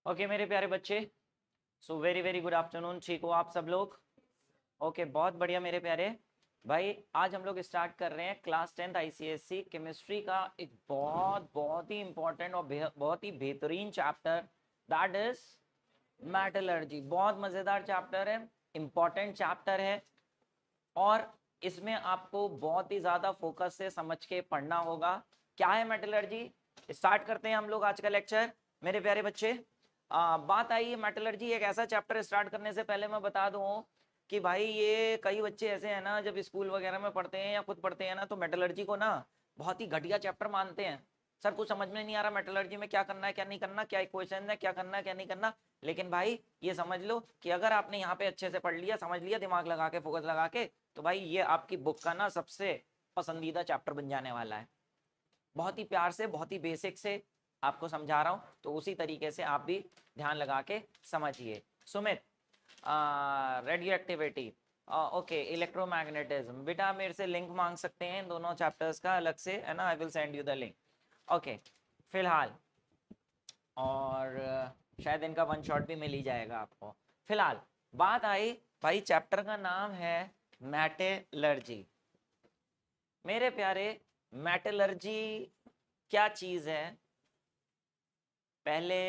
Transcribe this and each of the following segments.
Okay मेरे प्यारे बच्चे, so very very good afternoon. ठीक हो आप सब लोग? ओके बहुत बढ़िया मेरे प्यारे भाई। आज हम लोग स्टार्ट कर रहे हैं क्लास 10th आईसीएससी केमिस्ट्री का एक बहुत बहुत ही इंपॉर्टेंट और बहुत ही बेहतरीन चैप्टर, दैट इज मेटलर्जी। बहुत मज़ेदार चैप्टर है, इंपॉर्टेंट चैप्टर है और इसमें आपको बहुत ही ज़्यादा फोकस से समझ के पढ़ना होगा। क्या है मेटलर्जी? स्टार्ट करते हैं हम लोग आज का लेक्चर मेरे प्यारे बच्चे। बात आई है मेटलर्जी, एक ऐसा चैप्टर स्टार्ट करने से पहले मैं बता दूं कि भाई ये कई बच्चे ऐसे हैं ना, जब स्कूल वगैरह में पढ़ते हैं या खुद पढ़ते हैं ना, तो मेटलर्जी को ना बहुत ही घटिया चैप्टर मानते हैं। सर कुछ समझ में नहीं आ रहा मेटलर्जी में क्या करना है क्या नहीं करना, क्या इक्वेशन है, क्या करना है क्या नहीं करना। लेकिन भाई ये समझ लो कि अगर आपने यहाँ पे अच्छे से पढ़ लिया, समझ लिया, दिमाग लगा के, फोकस लगा के, तो भाई ये आपकी बुक का ना सबसे पसंदीदा चैप्टर बन जाने वाला है। बहुत ही प्यार से, बहुत ही बेसिक से आपको समझा रहा हूँ, तो उसी तरीके से आप भी ध्यान लगा के समझिए। Sumit, radio activity, okay, electromagnetism, बेटा आप मेरे से लिंक मांग सकते हैं इन दोनों चैप्टर्स का अलग से, है ना, I will send you the link. Okay फिलहाल, और शायद इनका वन शॉट भी मिल ही जाएगा आपको। फिलहाल बात आई भाई, चैप्टर का नाम है मेटलर्जी। मेरे प्यारे, मेटलर्जी क्या चीज है? पहले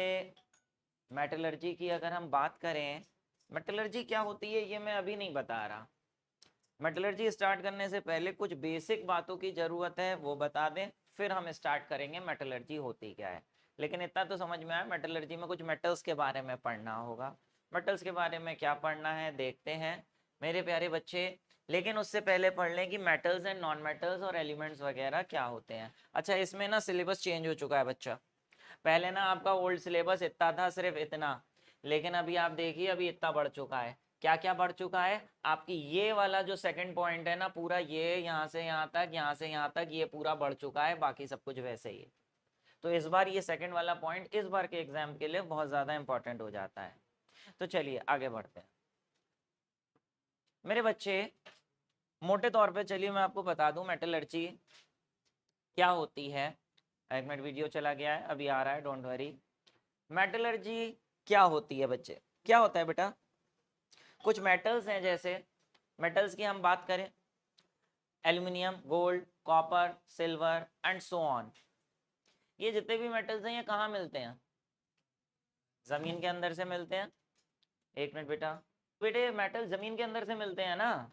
मेटलर्जी की अगर हम बात करें, मेटलर्जी क्या होती है ये मैं अभी नहीं बता रहा। मेटलर्जी स्टार्ट करने से पहले कुछ बेसिक बातों की जरूरत है, वो बता दें, फिर हम स्टार्ट करेंगे मेटलर्जी होती क्या है। लेकिन इतना तो समझ में आया, मेटलर्जी में कुछ मेटल्स के बारे में पढ़ना होगा। मेटल्स के बारे में क्या पढ़ना है देखते हैं मेरे प्यारे बच्चे। लेकिन उससे पहले पढ़ लें कि मेटल्स एंड नॉन मेटल्स और एलिमेंट्स वगैरह क्या होते हैं। अच्छा, इसमें ना सिलेबस चेंज हो चुका है बच्चा। पहले ना आपका ओल्ड सिलेबस इतना था, सिर्फ इतना, लेकिन अभी आप देखिए अभी इतना बढ़ चुका है। क्या क्या बढ़ चुका है? आपकी ये वाला जो सेकंड पॉइंट है ना, पूरा ये यहाँ से यहाँ तक, यहाँ से यहाँ तक, ये पूरा बढ़ चुका है, बाकी सब कुछ वैसे ही है। तो इस बार ये सेकंड वाला पॉइंट इस बार के एग्जाम के लिए बहुत ज़्यादा इंपॉर्टेंट हो जाता है। तो चलिए आगे बढ़ते हैं मेरे बच्चे। मोटे तौर पे चलिए मैं आपको बता दूं मेटलर्जी क्या होती है। एक मिनट, वीडियो चला गया है, अभी आ रहा है, डोंट वरी। मेटलर्जी क्या होती है बच्चे? क्या होता है बेटा? कुछ मेटल्स हैं, जैसे मेटल्स की हम बात करें, aluminium, gold, copper, silver and so on. ये जितने भी मेटल्स हैं ये कहाँ मिलते हैं? जमीन के अंदर से मिलते हैं। एक मिनट बेटा, बेटे मेटल जमीन के अंदर से मिलते हैं ना,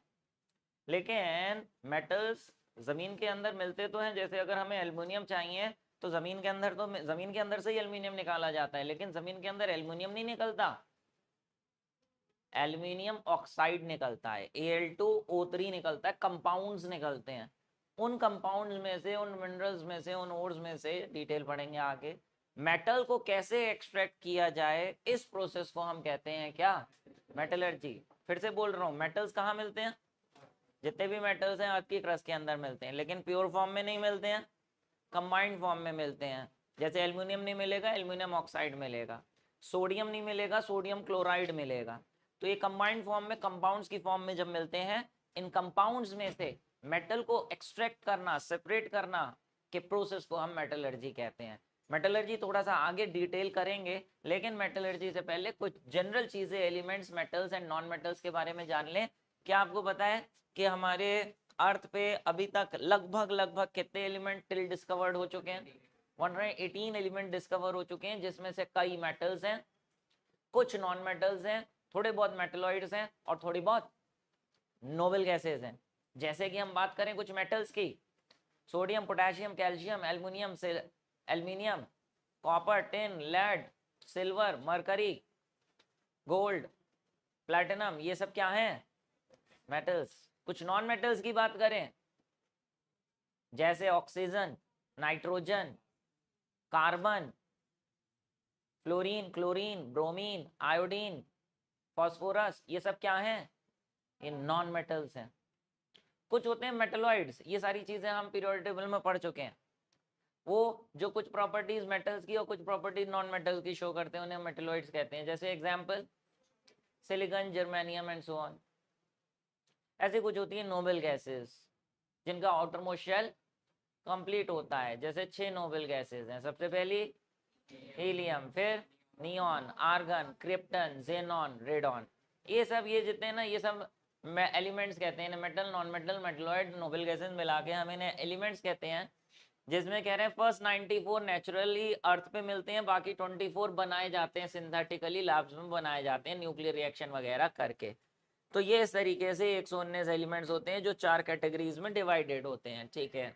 लेकिन मेटल्स जमीन के अंदर मिलते तो हैं। जैसे अगर हमें एल्युमिनियम चाहिए तो जमीन के अंदर, तो जमीन के अंदर से ही एल्युमिनियम निकाला जाता है, लेकिन जमीन के अंदर एल्युमिनियम नहीं निकलता, एल्युमिनियम ऑक्साइड निकलता है, Al2O3 निकलता है, कंपाउंड्स निकलते हैं। उन कंपाउंड्स में से, उन मिनरल्स में से, उन ओर्स में से, डिटेल पढ़ेंगे आगे। मेटल को कैसे एक्सट्रैक्ट किया जाए, इस प्रोसेस को हम कहते हैं क्या? मेटलर्जी। फिर से बोल रहा हूँ, मेटल्स कहाँ मिलते हैं? जितने भी मेटल्स हैं आपकी क्रस्ट के अंदर मिलते हैं, लेकिन प्योर फॉर्म में नहीं मिलते हैं, कंबाइंड फॉर्म में मिलते हैं। जैसे एल्युमिनियम नहीं मिलेगा, एल्युमिनियम ऑक्साइड मिलेगा। सोडियम नहीं मिलेगा, सोडियम क्लोराइड मिलेगा। तो ये कंबाइंड फॉर्म में, कंपाउंड्स की फॉर्म में जब मिलते हैं, इन कंपाउंड्स में से मेटल को एक्सट्रैक्ट करना, सेपरेट करना के प्रोसेस को हम मेटलर्जी कहते हैं। मेटलर्जी थोड़ा सा आगे डिटेल करेंगे, लेकिन मेटलर्जी से पहले कुछ जनरल चीजें, elements, metals and non metals के बारे में जान लें। क्या आपको पता है कि हमारे अर्थ पे अभी तक लगभग लगभग कितने एलिमेंट टिल डिस्कवर्ड हो चुके हैं? 118 एलिमेंट डिस्कवर हो चुके हैं, जिसमें से कई मेटल्स हैं, कुछ नॉन मेटल्स हैं, थोड़े बहुत मेटलॉइड्स हैं और थोड़ी बहुत नोबल गैसेज हैं। जैसे कि हम बात करें कुछ मेटल्स की, सोडियम, पोटेशियम, कैल्शियम, एल्युमिनियम से aluminium, copper, tin, lead, silver, mercury, gold, platinum, ये सब क्या हैं? मेटल्स। कुछ नॉन मेटल्स की बात करें, जैसे oxygen, nitrogen, carbon, fluorine, chlorine, bromine, iodine, phosphorus, ये सब क्या हैं? ये नॉन मेटल्स हैं। कुछ होते हैं मेटलॉइड्स, ये सारी चीजें हम पीरियोडिक टेबल में पढ़ चुके हैं। वो जो कुछ प्रॉपर्टीज मेटल्स की और कुछ प्रॉपर्टीज नॉन मेटल्स की शो करते हैं, उन्हें मेटलॉइड्स कहते हैं। जैसे example silicon, germanium and so on. ऐसे कुछ होती है नोबल गैसेस, जिनका आउटर मोस्ट शेल कंप्लीट होता है। जैसे 6 नोबल गैसेस हैं। सबसे पहली हीलियम, फिर neon, argon, krypton, xenon, radon, ये जितने हैं ना, ये सब एलिमेंट्स कहते हैं। Metal, non metal, metalloid, noble gases मिला के हम इन्हें एलिमेंट्स कहते हैं। जिसमें कह रहे हैं फर्स्ट 94 नेचुरली अर्थ पे मिलते हैं, बाकी 24 बनाए जाते हैं सिंथेटिकली, लैब्स में बनाए जाते हैं न्यूक्लियर रिएक्शन वगैरह करके। तो ये इस तरीके से 119 एलिमेंट्स होते हैं जो 4 कैटेगरीज में डिवाइडेड होते हैं, ठीक है।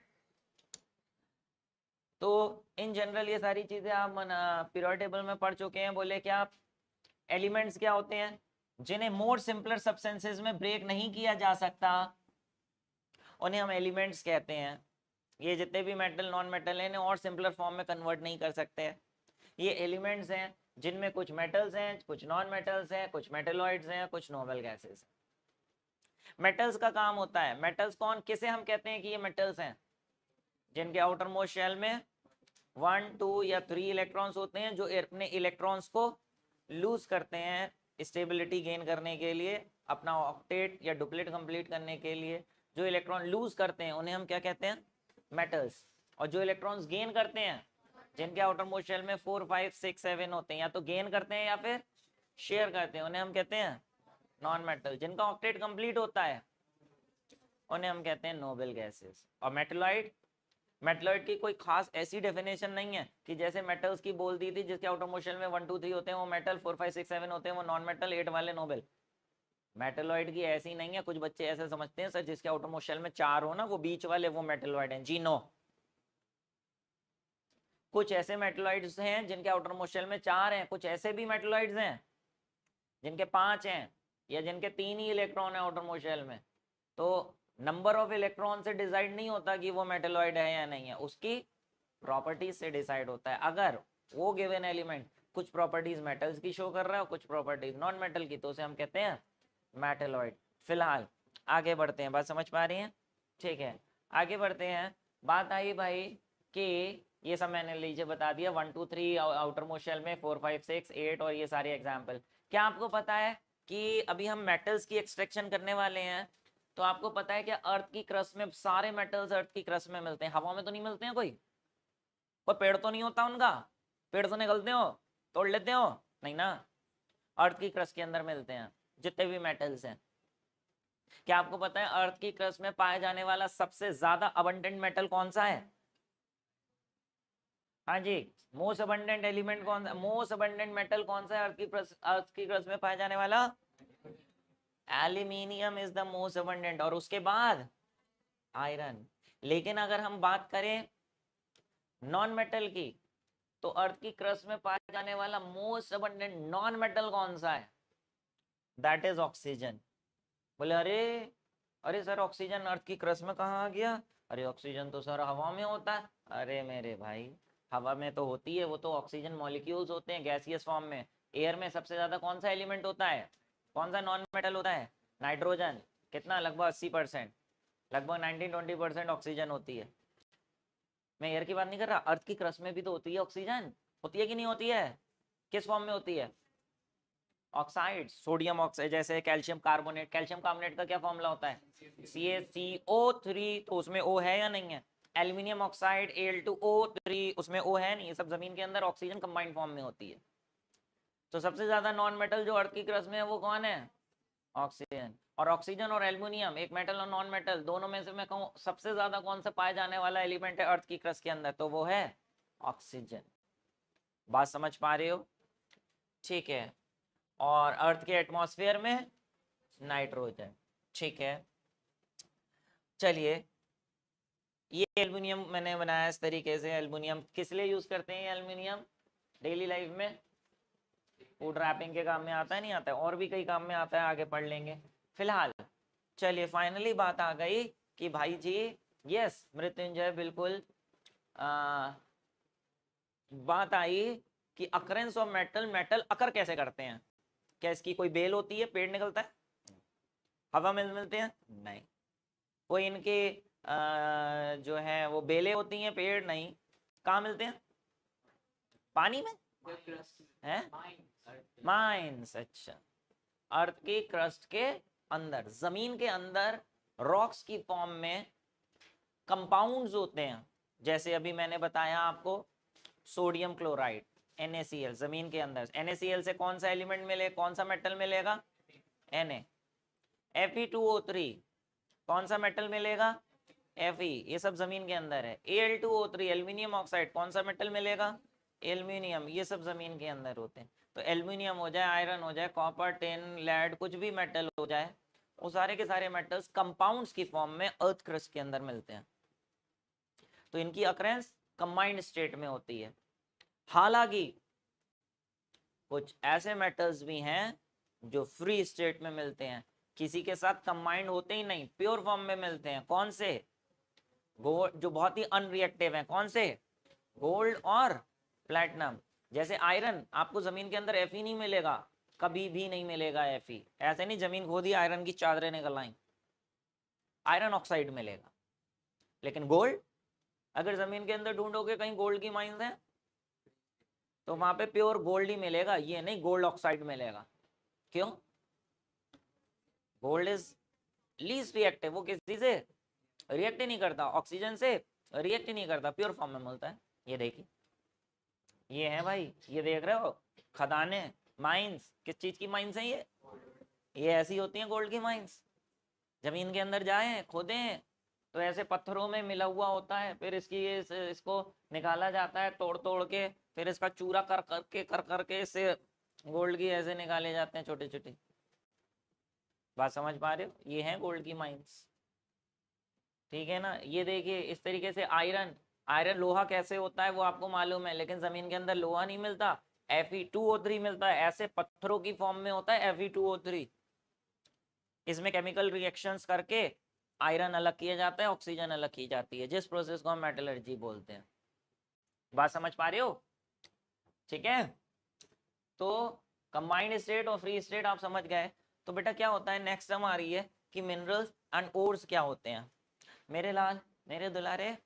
तो इन जनरल ये सारी चीजें आप पीरियोडिक टेबल में पढ़ चुके हैं। बोले क्या एलिमेंट्स क्या होते हैं? जिन्हें मोर सिंपलर सब्सटेंसेस में ब्रेक नहीं किया जा सकता, उन्हें हम एलिमेंट्स कहते हैं। ये जितने भी मेटल, नॉन मेटल हैं, इन्हें और सिंपलर फॉर्म में कन्वर्ट नहीं कर सकते। ये एलिमेंट्स हैं जिनमें कुछ मेटल्स हैं, कुछ नॉन मेटल्स हैं, कुछ मेटलॉइड्स हैं, कुछ नोबल गैसेस हैं। मेटल्स का काम होता है, मेटल्स कौन किसे हम कहते हैं कि ये मेटल्स हैं? जिनके आउटर मोस्ट शेल में 1, 2 या 3 इलेक्ट्रॉन्स होते हैं, जो अपने इलेक्ट्रॉन्स को लूज करते हैं स्टेबिलिटी गेन करने के लिए, अपना ऑक्टेट या डुप्लेट कंप्लीट करने के लिए जो इलेक्ट्रॉन लूज करते हैं उन्हें हम क्या कहते हैं? मेटल्स। और जो इलेक्ट्रॉन्स गेन करते हैं, जिनके आउटर मोस्ट शेल में 4, 5, 6, 7 होते हैं, या तो गेन करते हैं या फिर शेयर करते हैं, उन्हें हम कहते हैं नॉन मेटल। जिनका ऑक्टेट कंप्लीट होता है उन्हें हम कहते हैं नोबल गैसेस। और मेटलॉइड, मेटलॉइड की कोई खास ऐसी डेफिनेशन नहीं है कि जैसे मेटल्स की बोल दी थी, जिसके आउटर मोस्ट शेल में 1, 2, 3 होते हैं वो मेटल, 4, 5, 6, 7 होते हैं वो नॉन मेटल, 8 वाले नोबल। मेटलॉइड की ऐसी नहीं है। कुछ बच्चे ऐसे समझते हैं सर जिसके आउटर मोस्ट शेल में 4 हो ना, वो बीच वाले वो मेटलॉइड हैं। जी नो, कुछ ऐसे मेटलॉइड्स हैं जिनके आउटर मोस्ट शेल में 4 हैं, कुछ ऐसे भी मेटलॉइड्स हैं जिनके 5 हैं, या जिनके 3 ही इलेक्ट्रॉन है आउटर मोस्ट शेल में। तो नंबर ऑफ इलेक्ट्रॉन से डिसाइड नहीं होता कि वो मेटलॉइड है या नहीं है, उसकी प्रॉपर्टीज से डिसाइड होता है। अगर वो गिवन एलिमेंट कुछ प्रॉपर्टीज मेटल्स की शो कर रहा है और कुछ प्रॉपर्टीज नॉन मेटल की, तो उसे हम कहते हैं मेटलॉइड। फिलहाल आगे बढ़ते हैं, बात समझ पा रही हैं? ठीक है, आगे बढ़ते हैं। बात आई भाई कि ये सब मैंने लीजिए बता दिया, 1, 2, 3 आउटर मोस्ट शेल में, 4, 5, 6, 8 और ये सारे एग्जाम्पल। क्या आपको पता है कि अभी हम मेटल्स की एक्सट्रैक्शन करने वाले हैं? तो आपको पता है कि अर्थ की क्रस्ट में सारे मेटल्स अर्थ की क्रस्ट में मिलते हैं, हवा में तो नहीं मिलते हैं। कोई पेड़ तो नहीं होता उनका, पेड़ तो निकलते हो, तोड़ लेते हो, नहीं ना, अर्थ की क्रस्ट के अंदर मिलते हैं जितने भी मेटल्स हैं। क्या आपको पता है अर्थ की क्रस्ट में पाया जाने वाला सबसे ज्यादा अबंडेंट मेटल कौन सा है? हाँ जी, मोस्ट अबंडेंट एलिमेंट कौन सा, मोस्ट अबंडेंट मेटल कौन सा है अर्थ की क्रस्ट में पाया जाने वाला? Aluminium is the most abundant, और उसके बाद आयरन। लेकिन अगर हम बात करें नॉन मेटल की, तो अर्थ की क्रस्ट में पाया जाने वाला मोस्ट अबंडेंट नॉन मेटल कौन सा है? That is oxygen. बोले अरे, अरे सर ऑक्सीजन अर्थ की क्रस्ट में कहाँ आ गया? अरे ऑक्सीजन तो सर हवा में होता है। अरे मेरे भाई, हवा में तो होती है, वो तो ऑक्सीजन मॉलिक्यूल्स होते हैं गैसियस फॉर्म में। एयर में सबसे ज्यादा कौन सा एलिमेंट होता है, कौन सा नॉन मेटल होता है? नाइट्रोजन। कितना? लगभग 80%, लगभग 19-20% ऑक्सीजन होती है। मैं एयर की बात नहीं कर रहा, अर्थ की क्रस्ट में भी तो होती है ऑक्सीजन, होती है कि नहीं होती है? किस फॉर्म में होती है? ऑक्साइड, सोडियम ऑक्साइड, जैसे कैल्शियम कार्बोनेट, कैल्शियम कार्बोनेट का क्या फॉर्मूला होता है? CaCO3, तो उसमें O है या नहीं है? एल्यूमिनियम ऑक्साइड Al2O3, उसमें O है नहीं। ये सब जमीन के अंदर ऑक्सीजन कंबाइंड फॉर्म में होती है। तो सबसे ज्यादा नॉन मेटल जो अर्थ की क्रस्ट में है वो कौन है? ऑक्सीजन। और ऑक्सीजन और एल्युमिनियम, एक मेटल और नॉन मेटल, दोनों में से मैं कहूँ सबसे ज्यादा कौन सा पाया जाने वाला एलिमेंट है अर्थ की क्रस्ट के अंदर, तो वो है ऑक्सीजन। बात समझ पा रहे हो? ठीक है। और अर्थ के एटमॉस्फेयर में नाइट्रोजन। ठीक है, चलिए, ये एल्युमिनियम मैंने बनाया इस तरीके से। एल्युमिनियम किस लिए यूज करते हैं? एल्युमिनियम डेली लाइफ में फूड रैपिंग के काम में आता है, नहीं आता है? और भी कई काम में आता है, आगे पढ़ लेंगे। फिलहाल चलिए, फाइनली बात आ गई कि भाई जी, यस मृत्युंजय, बिल्कुल बात आई कि अकरेंस ऑफ मेटल, मेटल अकर कैसे करते हैं? क्या इसकी कोई बेल होती है, पेड़ निकलता है, हवा में मिलते हैं? नहीं। कोई इनके जो है वो बेलें होती हैं, पेड़ नहीं। कहाँ मिलते हैं? पानी में है, माइंस। अच्छा, अर्थ की क्रस्ट के अंदर, जमीन के अंदर रॉक्स की फॉर्म में कंपाउंड्स होते हैं। जैसे अभी मैंने बताया आपको, सोडियम क्लोराइड, NaCl जमीन के अंदर NaCl से कौन सा एलिमेंट मिले, कौन सा मेटल मिलेगा, Na। Fe2O3 कौन सा मेटल मिलेगा, Fe, ये सब जमीन के अंदर है। Al2O3 एल्यूमिनियम ऑक्साइड कौन सा मेटल मिलेगा, एल्यूमिनियम, ये सब जमीन के अंदर होते हैं। तो एल्यूमिनियम हो जाए, आयरन हो जाए, कॉपर, टिन, लेड, कुछ भी मेटल हो जाए, वो सारे के सारे मेटल्स कंपाउंड्स की फॉर्म में अर्थ क्रस्ट के अंदर मिलते हैं। तो इनकी अकरेंस कंबाइंड स्टेट में होती है। हालांकि कुछ ऐसे मेटल्स भी हैं जो फ्री स्टेट में मिलते हैं, किसी के साथ कंबाइंड होते ही नहीं, प्योर फॉर्म में मिलते हैं। कौन से, गोल्ड, जो बहुत ही अनरिएक्टिव है, कौन से, गोल्ड और प्लैटिनम। जैसे आयरन आपको जमीन के अंदर Fe नहीं मिलेगा, कभी भी नहीं मिलेगा Fe, ऐसे नहीं जमीन खोदी आयरन की चादरें निकल आई, आयरन ऑक्साइड मिलेगा। लेकिन गोल्ड अगर जमीन के अंदर ढूंढोगे कहीं गोल्ड की माइंस है तो वहां पे प्योर गोल्ड ही मिलेगा, ये नहीं गोल्ड ऑक्साइड मिलेगा। क्यों, गोल्ड इज लीस्ट रिएक्टिव, वो किसी से रिएक्ट ही नहीं करता, ऑक्सीजन से रिएक्ट ही नहीं करता, प्योर फॉर्म में मिलता है। ये देखिए, ये है भाई, ये देख रहे हो खदाने, माइंस, किस चीज की माइंस है ये ऐसी होती हैं गोल्ड की माइंस। जमीन के अंदर जाए खोदे तो ऐसे पत्थरों में मिला हुआ होता है, फिर इसको निकाला जाता है तोड़ तोड़ के, फिर इसका चूरा कर करके इससे गोल्ड की ऐसे निकाले जाते हैं छोटे छोटे। बात समझ पा रहे हो, ये है गोल्ड की माइंस, ठीक है ना। ये देखिए इस तरीके से आयरन, आयरन लोहा कैसे होता है वो आपको मालूम है, लेकिन जमीन के अंदर लोहा नहीं मिलता, Fe2O3 मिलता है, ऐसे पत्थरों की फॉर्म में होता है Fe2O3। इसमें केमिकल रिएक्शंस करके आयरन अलग किया जाता है, ऑक्सीजन अलग की जाती है, जिस प्रोसेस को हम मेटलर्जी बोलते हैं। बात समझ पा रहे हो, ठीक है। तो कंबाइंड स्टेट और फ्री स्टेट आप समझ गए। तो बेटा क्या होता है, नेक्स्ट टर्म आ रही है कि मिनरल्स एंड ओर्स क्या होते हैं। मेरे लाल, मेरे दुलारे,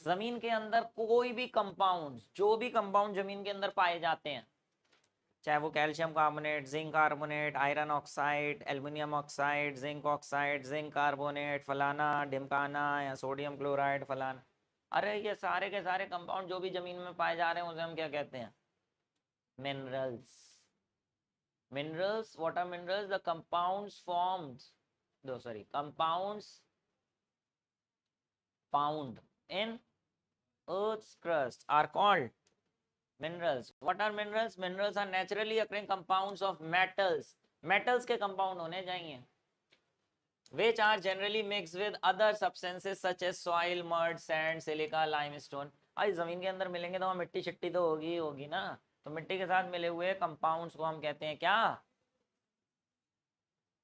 जमीन के अंदर कोई भी कंपाउंड, जो भी कंपाउंड जमीन के अंदर पाए जाते हैं, चाहे वो calcium carbonate, zinc carbonate, iron oxide, aluminium oxide, zinc oxide, zinc carbonate, फलाना ढिमकाना, या सोडियम क्लोराइड फलाना, अरे ये सारे के सारे कंपाउंड जो भी जमीन में पाए जा रहे हैं उसे हम क्या कहते हैं, minerals. Minerals, what are minerals, the compounds formed, दो sorry compounds found in Earth's crust are called minerals. What are minerals? Minerals are naturally occurring compounds of metals. Metals के compound होने चाहिए, which are generally mixed with other substances such as soil, mud, sand, silica, limestone. आज जमीन के अंदर मिलेंगे तो वहाँ मिट्टी शिट्टी तो होगी ही होगी ना, तो मिट्टी के साथ मिले हुए कंपाउंड्स को हम कहते हैं क्या,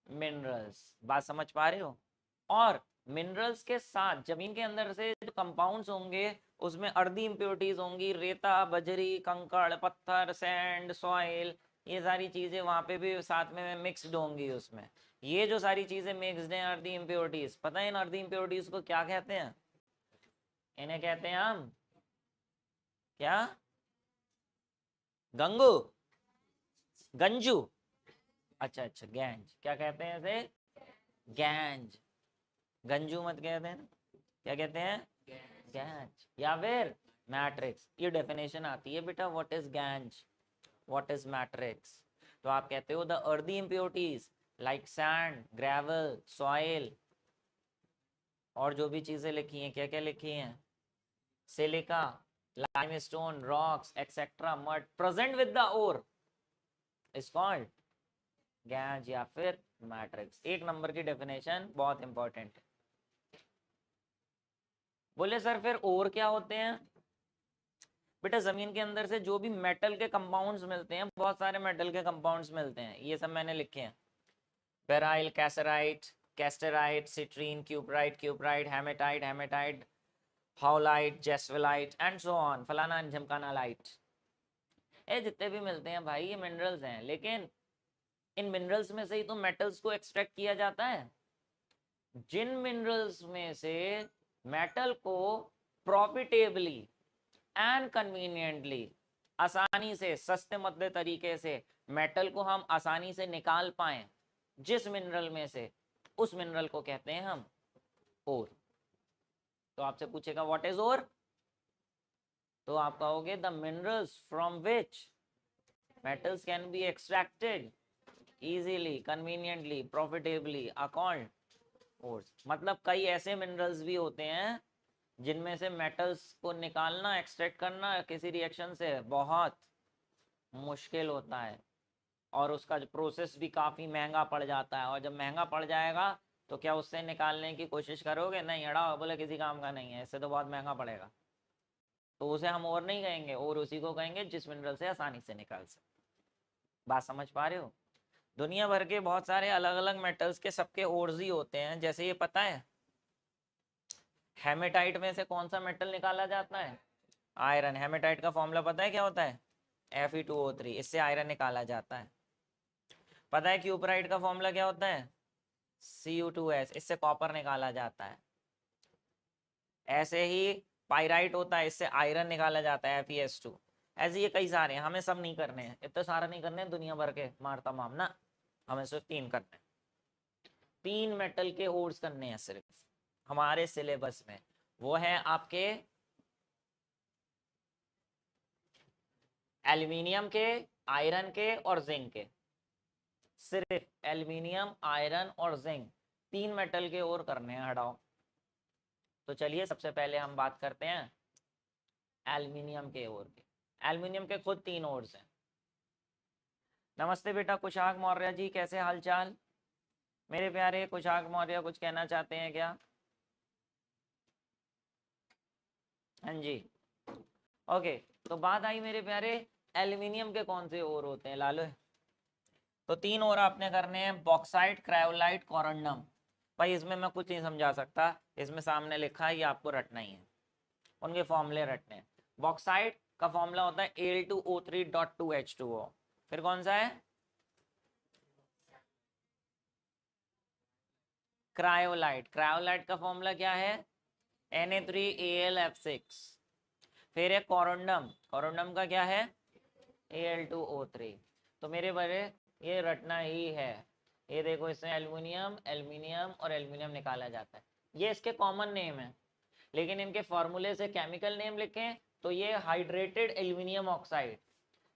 मिनरल्स। बात समझ पा रहे हो। और मिनरल्स के साथ जमीन के अंदर से जो कंपाउंड्स होंगे उसमें अर्दी इंप्योरिटीज होंगी, रेता, बजरी, कंकड़, पत्थर, सैंड, सॉइल, ये सारी चीजें वहां पे भी साथ में मिक्स्ड होंगी उसमें। ये जो सारी चीजें मिक्स्ड हैं अर्दी इंप्योरिटीज, पता है इन अर्दी इंप्योरिटीज को क्या कहते हैं, इन्हें कहते हैं हम क्या, गंगू, गंजू, अच्छा अच्छा गैंज, क्या कहते हैं इसे, गैंज। गंजू मत कहते हैं, क्या कहते हैं, गैंज या फिर मैट्रिक्स। ये डेफिनेशन आती है बेटा, what is gangue, what is matrix. तो आप कहते हो the earthy impurities like sand, gravel, soil, और जो भी चीजें लिखी हैं, क्या क्या लिखी हैं, silica, limestone, rocks etcetera, mud present with the ore is called gangue या फिर मैट्रिक्स। एक नंबर की डेफिनेशन, बहुत इंपॉर्टेंट है। बोले सर फिर और क्या होते हैं, बेटा जमीन के अंदर से जो भी मेटल के कंपाउंड्स मिलते हैं, बहुत सारे मेटल के कंपाउंड्स मिलते हैं, ये सब मैंने लिखे हैं, beryl, cassiterite, cassiterite, citrine, cuprite, cuprite, hematite, hematite, howlite, जेस्वेलाइट एंड सो ऑन, फलाना झमकाना लाइट। ये जितने भी मिलते हैं भाई ये मिनरल्स हैं, लेकिन इन मिनरल्स में से ही तो मेटल्स को एक्सट्रैक्ट किया जाता है। जिन मिनरल्स में से मेटल को प्रॉफिटेबली एंड कन्वीनियंटली, आसानी से, सस्ते मध्य तरीके से मेटल को हम आसानी से निकाल पाए जिस मिनरल में से, उस मिनरल को कहते हैं हम ओर। तो आपसे पूछेगा व्हाट इज ओर, तो आप कहोगे the minerals from which metals can be extracted easily, conveniently, profitably are called ores. मतलब कई ऐसे मिनरल्स भी होते हैं जिनमें से मेटल्स को निकालना, एक्सट्रैक्ट करना किसी रिएक्शन से बहुत मुश्किल होता है और उसका जो प्रोसेस भी काफ़ी महंगा पड़ जाता है। और जब महंगा पड़ जाएगा तो क्या उससे निकालने की कोशिश करोगे? नहीं, अड़ा बोले किसी काम का नहीं है, इससे तो बहुत महंगा पड़ेगा। तो उसे हम और नहीं कहेंगे, और उसी को कहेंगे जिस मिनरल से आसानी से निकाल सके। बात समझ पा रहे हो? दुनिया भर के बहुत सारे अलग अलग मेटल्स के सबके ओर्स ही होते हैं। जैसे ये पता है हेमेटाइट में से कौन सा मेटल निकाला जाता है? आयरन। हेमेटाइट का फॉर्मूला पता है क्या होता है? Fe2O3। इससे आयरन निकाला जाता है। पता है क्यूपराइट का फॉर्मूला क्या होता है? Cu2S। इससे कॉपर निकाला जाता है। ऐसे ही पाइराइट होता है, इससे आयरन निकाला जाता है Fe2। ऐसे ये कई सारे हैं, हमें सब नहीं करने हैं, इतना सारा नहीं करने हैं दुनिया भर के मार तमाम ना, हमें सिर्फ 3 करने हैं। 3 मेटल के ओर्स करने हैं सिर्फ हमारे सिलेबस में। वो है आपके एल्यूमिनियम के, आयरन के और जिंक के। सिर्फ एल्यूमिनियम, आयरन और जिंक 3 मेटल के और करने हैं। हटाओ। तो चलिए सबसे पहले हम बात करते हैं एल्यूमिनियम के ओर के। एल्यूमिनियम के खुद 3 ओर्स हैं। नमस्ते बेटा कुशाग मौर्य जी, कैसे हालचाल? मेरे प्यारे कुशाग मौर्य कुछ कहना चाहते हैं क्या? हाँ जी, ओके। तो बात आई मेरे प्यारे एल्यूमिनियम के कौन से ओर होते हैं लालो। तो 3 ओर आपने करने हैं, बॉक्साइट, क्रायोलाइट, कोरंडम। भाई इसमें मैं कुछ नहीं समझा सकता, इसमें सामने लिखा है, ये आपको रटना ही है, उनके फॉर्मूले रटने हैं। बॉक्साइट का फॉर्मूला होता है Al2O3.2H2O। फिर कौन सा है? क्रायोलाइट। क्रायोलाइट का फॉर्मूला क्या है? Na3Al(F6). फिर है कोरोंडम। कोरोंडम का क्या है? Al2O3। तो मेरे बड़े ये रटना ही है। ये देखो, इसमें एल्यूमिनियम, एल्यूमिनियम और एल्यूमिनियम निकाला जाता है। ये इसके कॉमन नेम है, लेकिन इनके फॉर्मूले से केमिकल नेम लिखें तो ये हाइड्रेटेड एल्यूमिनियम ऑक्साइड,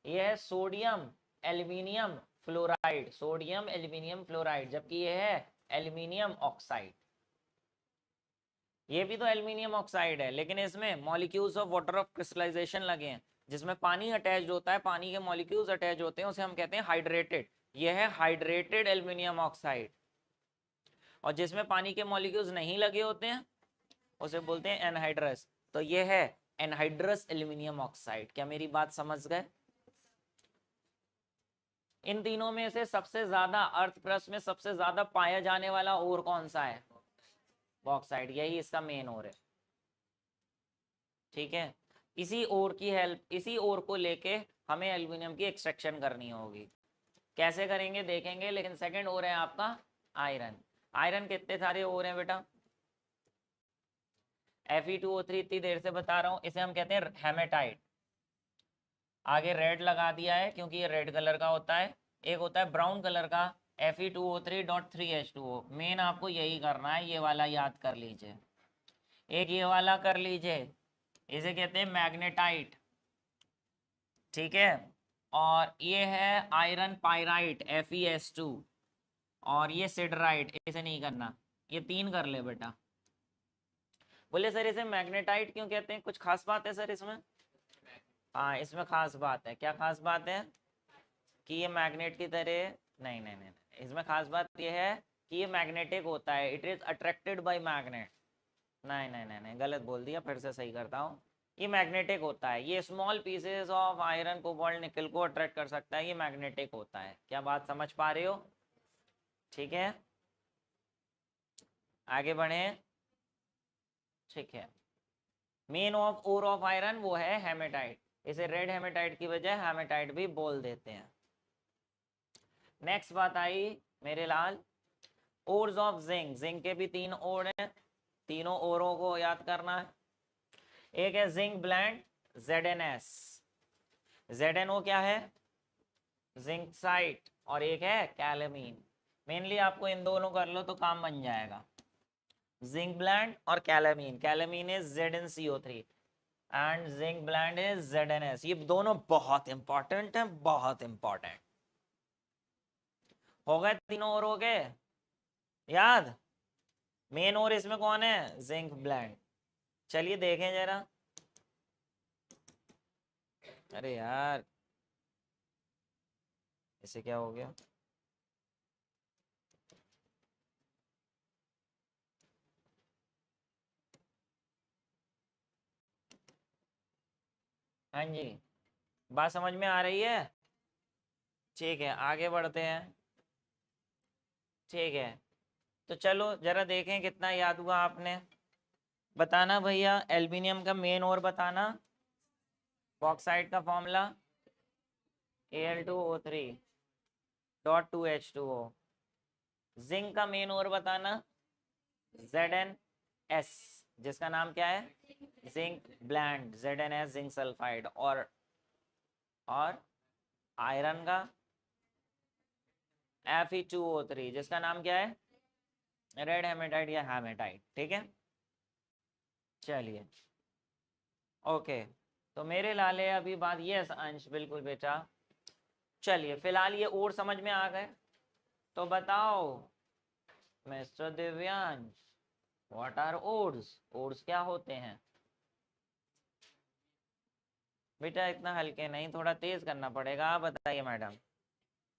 ये है sodium aluminium fluoride, sodium aluminium fluoride, जबकि ये है एल्यूमिनियम ऑक्साइड। ये भी तो एल्यूमिनियम ऑक्साइड है, लेकिन इसमें molecules of water of crystallization लगे हैं, जिसमें पानी अटैच होता है, पानी के मॉलिक्यूल्स अटैच होते हैं, उसे हम कहते हैं हाइड्रेटेड। ये है हाइड्रेटेड एल्यूमिनियम ऑक्साइड। और जिसमें पानी के मॉलिक्यूल्स नहीं लगे होते हैं उसे बोलते हैं एनहाइड्रस। तो ये है एनहाइड्रस एल्यूमिनियम ऑक्साइड। क्या मेरी बात समझ गए? इन तीनों में से सबसे ज्यादा अर्थ क्रस्ट में सबसे ज्यादा पाया जाने वाला ओर कौन सा है? बॉक्साइट। यही इसका मेन ओर है। ठीक है, इसी ओर की हेल्प, इसी ओर को लेके हमें एल्यूमिनियम की एक्सट्रैक्शन करनी होगी। कैसे करेंगे देखेंगे, लेकिन सेकंड ओर है आपका आयरन। आयरन कितने सारे ओर हैं बेटा? Fe2O3 इतनी देर से बता रहा हूँ, इसे हम कहते हैं हेमेटाइट। आगे रेड लगा दिया है क्योंकि ये रेड कलर का होता है। एक होता है ब्राउन कलर का Fe2O3.3H2O। मेन आपको यही करना है, ये वाला याद कर लीजिए। एक ये वाला कर लीजिए, इसे कहते हैं मैग्नेटाइट। ठीक है, और ये है आयरन पायराइट FeS2। और ये सिडराइट, इसे नहीं करना। ये 3 कर ले बेटा। बोले सर इसे मैग्नेटाइट क्यों कहते हैं, कुछ खास बात है सर इसमें? हाँ, इसमें खास बात है। क्या खास बात है? कि ये मैग्नेट की तरह नहीं नहीं नहीं, इसमें खास बात ये है कि ये मैग्नेटिक होता है, it is attracted by magnet. नहीं नहीं नहीं नहीं, गलत बोल दिया, फिर से सही करता हूँ। ये मैग्नेटिक होता है, ये small pieces of iron cobalt nickel को अट्रैक्ट कर सकता है, ये मैग्नेटिक होता है। क्या बात समझ पा रहे हो? ठीक है, आगे बढ़े। ठीक है, main of ore of iron वो है हेमेटाइट। इसे रेड हेमेटाइट की बजाय हेमेटाइट भी बोल देते हैं। नेक्स्ट बात आई मेरे लाल, ओर्स ऑफ जिंक। जिंक के भी 3 ओर हैं, तीनों ओरों को याद करना है। एक है जिंक ब्लेंड ZnS। ZnO क्या है? Zinc site. और एक है कैलामीन। मेनली आपको इन दोनों कर लो तो काम बन जाएगा, जिंक ब्लेंड और calamine. Calamine is ZnCO3। And zinc blende is ZnS। ये दोनों बहुत इंपॉर्टेंट है, बहुत इंपॉर्टेंट। हो गए तीनों और हो गए याद। मेन और इसमें कौन है, जिंक ब्लेंड। चलिए देखें जरा। अरे यार इसे क्या हो गया। हाँ जी, बात समझ में आ रही है। ठीक है आगे बढ़ते हैं। ठीक है तो चलो जरा देखें कितना याद हुआ आपने। बताना भैया, एल्युमिनियम का मेन और बताना। बॉक्साइट का फॉर्मूला Al2O3.2H2O। जिंक का मेन और बताना ZnS, जिसका नाम क्या है, zinc blende, ZnS zinc sulphide. और आयरन का Fe2O3, जिसका नाम क्या है, रेड हेमेटाइट या हेमेटाइट। ठीक है चलिए ओके। तो मेरे लाले अभी बात, यस अंश बिल्कुल बेटा। चलिए फिलहाल ये और समझ में आ गए। तो बताओ mister Divyansh, what are ores, ores क्या होते हैं। बेटा इतना हल्के नहीं, थोड़ा तेज करना पड़ेगा। आप बताइए मैडम।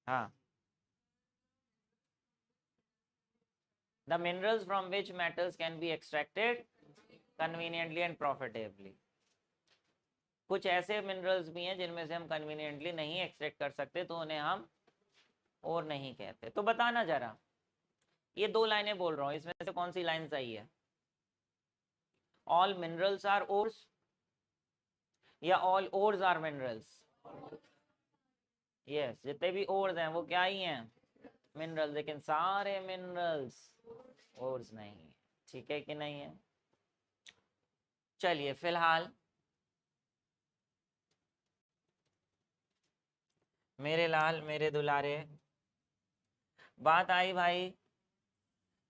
हाँ, the minerals from which metals can be extracted conveniently and profitably. कुछ ऐसे मिनरल्स भी हैं जिनमें से हम कन्वीनियंटली नहीं एक्सट्रैक्ट कर सकते, तो उन्हें हम और नहीं कहते। तो बताना जरा, ये दो लाइनें बोल रहा हूँ, इसमें से कौन सी लाइन सही है। ऑल मिनरल्स आर ओर्स या all ores are minerals. Yes, जितने भी ओर्स हैं वो क्या ही हैं, मिनरल। लेकिन सारे मिनरल्स ओर्स नहीं है। ठीक है कि नहीं है। चलिए फिलहाल मेरे लाल मेरे दुलारे, बात आई भाई,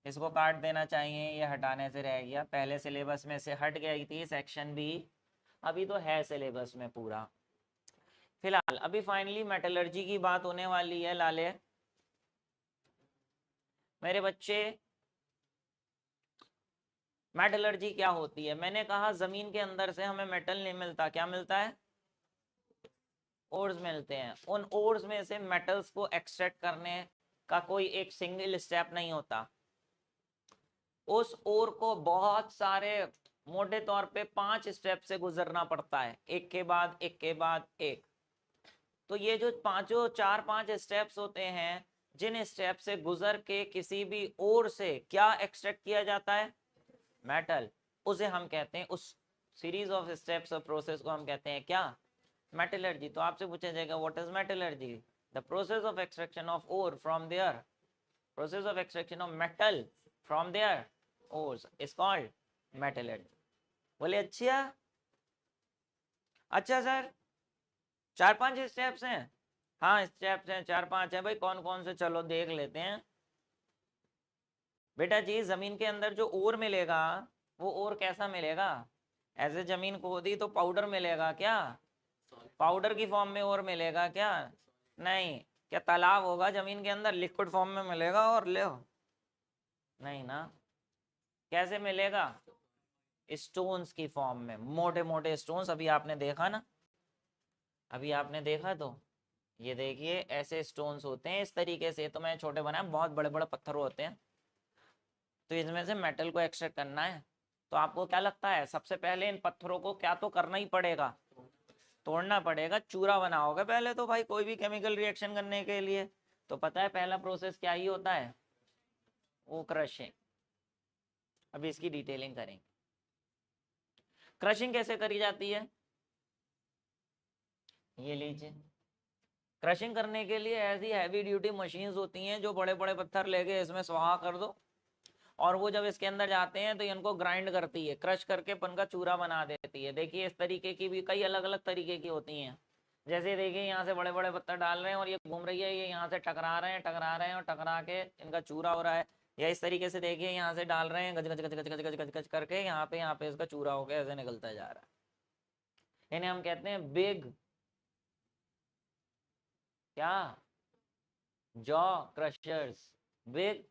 इसको काट देना चाहिए, ये हटाने से रह गया, पहले सिलेबस में से हट गई थी सेक्शन भी, अभी तो है सिलेबस में पूरा। फिलहाल अभी फाइनली मेटलर्जी की बात होने वाली है लाले मेरे बच्चे। मेटलर्जी क्या होती है, मैंने कहा जमीन के अंदर से हमें मेटल नहीं मिलता, क्या मिलता है, ओर्स मिलते हैं। उन ओर्स में से मेटल्स को एक्सट्रैक्ट करने का कोई एक सिंगल स्टेप नहीं होता। उस ओर को बहुत सारे, मोटे तौर पे 5 स्टेप से गुजरना पड़ता है, एक के बाद एक के बाद एक। तो ये जो पांचों 4-5 स्टेप्स होते हैं, जिन स्टेप से गुजर के किसी भी ओर से क्या एक्सट्रैक्ट किया जाता है, मेटल, उसे हम कहते हैं, उस सीरीज ऑफ स्टेप्स और प्रोसेस को हम कहते हैं क्या, मेटलर्जी। तो आपसे पूछा जाएगा what is metallurgy, the process of extraction of ore from their, process of extraction of metal from their ores is called metallurgy. बोले अच्छा, अच्छा सर 4-5 स्टेप्स हैं। हाँ स्टेप्स हैं 4-5 हैं भाई, कौन कौन से, चलो देख लेते हैं। बेटा जी जमीन के अंदर जो ओर मिलेगा, वो ओर कैसा मिलेगा, ऐसे जमीन खोदी तो पाउडर मिलेगा क्या, पाउडर की फॉर्म में ओर मिलेगा क्या, नहीं। क्या तालाब होगा जमीन के अंदर, लिक्विड फॉर्म में मिलेगा और ले, नहीं ना। कैसे मिलेगा, स्टोन्स की फॉर्म में, मोटे मोटे स्टोन्स। अभी आपने देखा ना, अभी आपने देखा तो, ये देखिए ऐसे स्टोन्स होते हैं इस तरीके से, तो मैं छोटे बनाए, बहुत बड़े बड़े पत्थर होते हैं। तो इसमें से मेटल को एक्सट्रैक्ट करना है, तो आपको क्या लगता है, सबसे पहले इन पत्थरों को क्या तो करना ही पड़ेगा, तोड़ना पड़ेगा, चूरा बनाओगे पहले तो भाई कोई भी केमिकल रिएक्शन करने के लिए। तो पता है पहला प्रोसेस क्या ही होता है, वो क्रशिंग। अभी इसकी डिटेलिंग करेंगे। क्रशिंग कैसे करी जाती है, ये लीजिए। क्रशिंग करने के लिए ऐसी हैवी ड्यूटी मशीन्स होती हैं जो बड़े बड़े पत्थर लेके इसमें स्वाहा कर दो, और वो जब इसके अंदर जाते हैं तो इनको ग्राइंड करती है, क्रश करके पन का चूरा बना देती है। देखिए इस तरीके की भी कई अलग अलग तरीके की होती हैं। जैसे देखिए यहाँ से बड़े बड़े पत्थर डाल रहे हैं और ये घूम रही है, ये यहाँ से टकरा रहे हैं, टकरा रहे हैं और टकरा के इनका चूरा हो रहा है। या इस तरीके से देखिए यहाँ से डाल रहे हैं, गज गज गज गज गज गज गज गज करके यहाँ पे इसका चूरा होकर ऐसे निकलता जा रहा है। इन्हें हम कहते हैं बिग क्या jaw crushers, big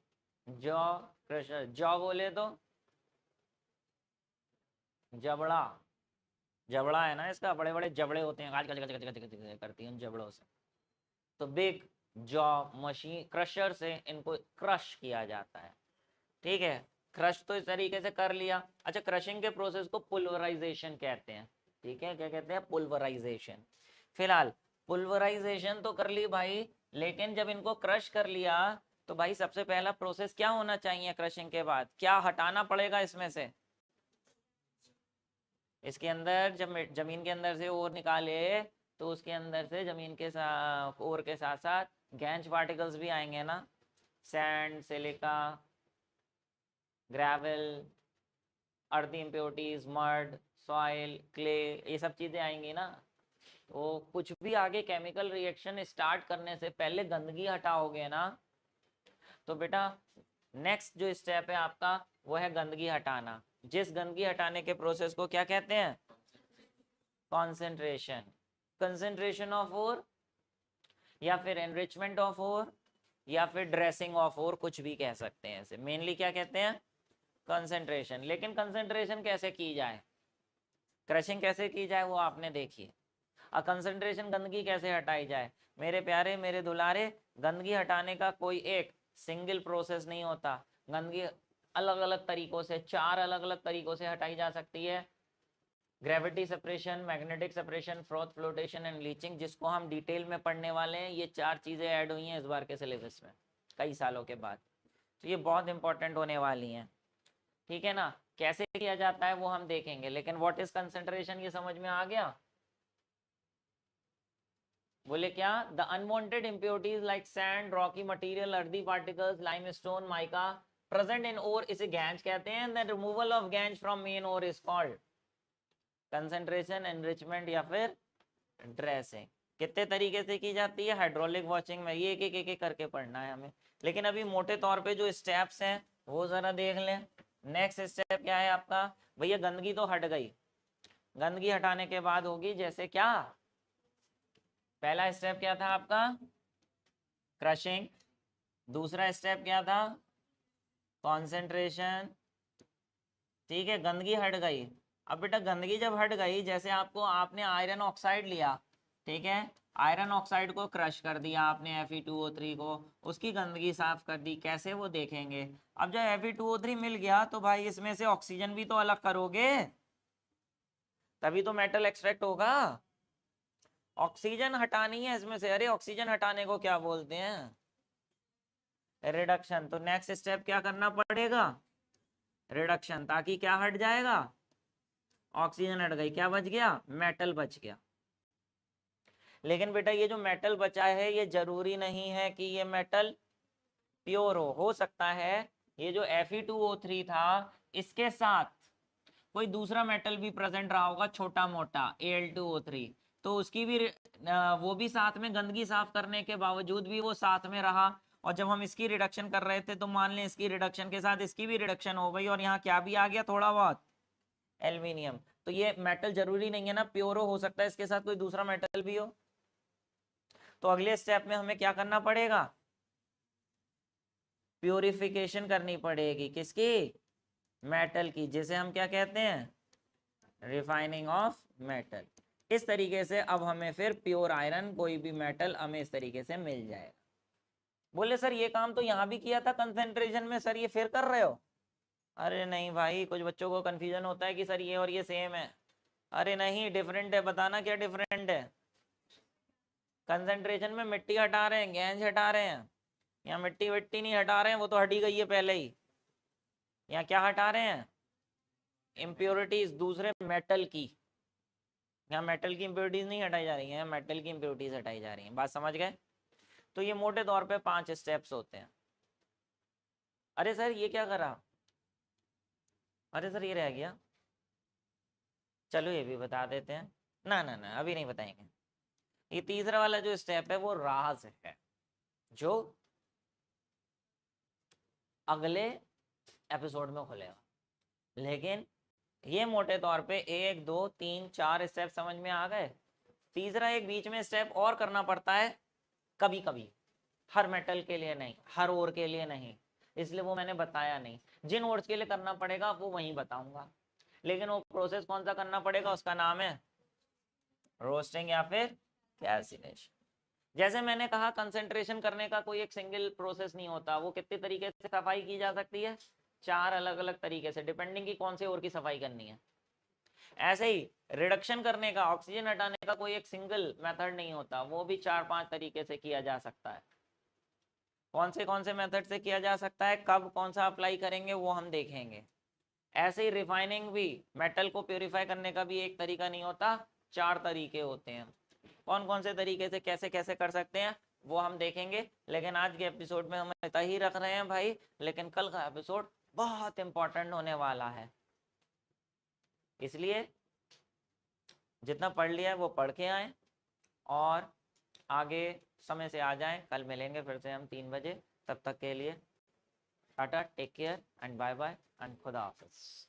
jaw crusher. Jaw बोले तो जबड़ा, जबड़ा है ना इसका, बड़े बड़े जबड़े होते हैं, गाज गज गज गज गज गज गज करती हैं उन जबड़ों से। तो बिग जॉ मशीन क्रशर से इनको क्रश किया जाता है। ठीक है, क्रश तो इस तरीके से कर लिया। अच्छा, क्रशिंग के प्रोसेस को पुल्वराइजेशन कहते हैं। ठीक है, क्या कहते हैं? पुल्वराइजेशन। फिलहाल पुल्वराइजेशन तो कर ली भाई, लेकिन जब इनको क्रश कर लिया तो भाई सबसे पहला प्रोसेस क्या होना चाहिए? क्रशिंग के बाद क्या हटाना पड़ेगा इसमें से? इसके अंदर जब जमीन के अंदर से ओर निकाले तो उसके अंदर से जमीन के साथ ओर के साथ साथ गैंज पार्टिकल्स भी आएंगे ना, सैंड, सिलिका, ग्रेवल, अर्थ इम्प्योरिटीज, मड, सॉइल, क्ले, ये सब चीजें आएंगी ना। तो कुछ भी आगे केमिकल रिएक्शन स्टार्ट करने से पहले गंदगी हटाओगे ना, तो बेटा नेक्स्ट जो स्टेप है आपका वो है गंदगी हटाना। जिस गंदगी हटाने के प्रोसेस को क्या कहते हैं? कॉन्सेंट्रेशन। कंसेंट्रेशन ऑफ ओर, या फिर एनरिचमेंट ऑफ ओर, या फिर ड्रेसिंग ऑफ ओर, कुछ भी कह सकते हैं इसे। मेनली क्या कहते हैं? कंसेंट्रेशन। लेकिन कंसेंट्रेशन कैसे की जाए, क्रशिंग कैसे की जाए वो आपने देखी। और कंसेंट्रेशन गंदगी कैसे हटाई जाए? मेरे प्यारे, मेरे दुलारे, गंदगी हटाने का कोई एक सिंगल प्रोसेस नहीं होता। गंदगी अलग अलग तरीकों से, 4 अलग अलग तरीकों से हटाई जा सकती है। Gravity separation, magnetic separation, froth flotation and leaching, जिसको हम डिटेल में पढ़ने वाले हैं। ये 4 चीजें ऐड हुई हैं इस बार के सिलेबस में कई सालों के बाद, तो ये बहुत इंपॉर्टेंट होने वाली हैं। ठीक है ना? कैसे किया जाता है वो हम देखेंगे, लेकिन व्हाट इज कंसेंट्रेशन ये समझ में आ गया? बोले क्या? The unwanted impurities like sand, rocky material, earthy particles, limestone, mica present in ore, इसे गैंज कहते हैं। The removal of gangue from main ore is called concentration, enrichment या फिर ड्रेसिंग। कितने तरीके से की जाती है? हाइड्रोलिक वॉशिंग में। ये एक करके पढ़ना है हमें, लेकिन अभी मोटे तौर पे जो स्टेप्स हैं वो जरा देख लें। नेक्स्ट स्टेप क्या है आपका? भैया गंदगी तो हट गई, गंदगी हटाने के बाद होगी जैसे क्या? पहला स्टेप क्या था आपका? क्रशिंग। दूसरा स्टेप क्या था? कॉन्सेंट्रेशन। ठीक है, गंदगी हट गई। अब बेटा गंदगी जब हट गई, जैसे आपको आपने आयरन ऑक्साइड लिया, ठीक है, आयरन ऑक्साइड को क्रश कर दिया आपने, Fe2O3 को, उसकी गंदगी साफ कर दी। कैसे वो देखेंगे। अब जब Fe2O3 मिल गया तो भाई इसमें से ऑक्सीजन भी तो अलग करोगे, तभी तो मेटल एक्सट्रैक्ट होगा। ऑक्सीजन हटानी है इसमें से। अरे ऑक्सीजन हटाने को क्या बोलते हैं? रिडक्शन। तो नेक्स्ट स्टेप क्या करना पड़ेगा? रिडक्शन। ताकि क्या हट जाएगा? ऑक्सीजन हट गई, क्या बच गया? मेटल बच गया। लेकिन बेटा ये जो मेटल बचा है ये जरूरी नहीं है कि ये मेटल प्योर हो सकता है ये जो Fe2O3 था इसके साथ कोई दूसरा मेटल भी प्रेजेंट रहा होगा, छोटा मोटा Al2O3, तो उसकी भी वो भी साथ में गंदगी साफ करने के बावजूद भी वो साथ में रहा। और जब हम इसकी रिडक्शन कर रहे थे तो मान लें इसकी रिडक्शन के साथ इसकी भी रिडक्शन हो गई, और यहाँ क्या भी आ गया? थोड़ा बहुत एल्यूमिनियम। तो ये मेटल जरूरी नहीं है ना प्योर हो सकता है इसके साथ कोई दूसरा मेटल भी हो। तो अगले स्टेप में हमें क्या करना पड़ेगा? प्योरिफिकेशन करनी पड़ेगी। किसकी? मेटल की, जिसे हम क्या कहते हैं? Refining of metal. इस तरीके से अब हमें फिर प्योर आयरन, कोई भी मेटल हमें इस तरीके से मिल जाएगा। बोले सर ये काम तो यहाँ भी किया था कंसेंट्रेशन में, सर ये फिर कर रहे हो? अरे नहीं भाई, कुछ बच्चों को कंफ्यूजन होता है कि सर ये और ये सेम है। अरे नहीं, डिफरेंट है। बताना क्या डिफरेंट है? कंसेंट्रेशन में मिट्टी हटा रहे हैं, गैंज हटा रहे हैं। यहाँ मिट्टी विट्टी नहीं हटा रहे हैं, वो तो हटी गई है पहले ही। यहाँ क्या हटा रहे हैं? इम्प्योरिटीज दूसरे मेटल की। यहाँ मेटल की इम्प्योरिटीज नहीं हटाई जा रही है, मेटल की इम्प्योरिटीज हटाई जा रही हैं। बात समझ गए? तो ये मोटे तौर पे 5 स्टेप्स होते हैं। अरे सर ये क्या करा? अरे सर ये रह गया। चलो ये भी बता देते हैं। ना ना ना, अभी नहीं बताएंगे। ये तीसरा वाला जो स्टेप है वो राज है, जो अगले एपिसोड में खुलेगा। लेकिन ये मोटे तौर पे 1 2 3 4 स्टेप समझ में आ गए। तीसरा एक बीच में स्टेप और करना पड़ता है कभी कभी, हर मेटल के लिए नहीं, हर ओर के लिए नहीं, इसलिए वो मैंने बताया नहीं। जिन ओर्स के लिए करना पड़ेगा वो वहीं बताऊंगा, लेकिन वो प्रोसेस कौन सा करना पड़ेगा उसका नाम है रोस्टिंग या फिर कैल्सिनेशन। जैसे मैंने कहा कंसंट्रेशन करने का कोई एक सिंगल प्रोसेस नहीं होता, वो कितने तरीके से सफाई की जा सकती है, 4 अलग अलग तरीके से, डिपेंडिंग की कौन से ओर की सफाई करनी है। ऐसे ही रिडक्शन करने का, ऑक्सीजन हटाने का कोई एक सिंगल मेथड नहीं होता, वो भी 4-5 तरीके से किया जा सकता है। कौन से मेथड से किया जा सकता है, कब कौन सा अप्लाई करेंगे वो हम देखेंगे। ऐसे ही रिफाइनिंग भी, मेटल को प्योरीफाई करने का भी एक तरीका नहीं होता, 4 तरीके होते हैं। कौन से तरीके से कैसे कैसे कर सकते हैं वो हम देखेंगे, लेकिन आज के एपिसोड में हम इतना ही रख रहे हैं भाई, लेकिन कल का एपिसोड बहुत इंपॉर्टेंट होने वाला है, इसलिए जितना पढ़ लिया है वो पढ़ के आए और आगे समय से आ जाएं। कल मिलेंगे फिर से हम 3 बजे, तब तक के लिए tata, take care and bye bye and खुदा हाफिज।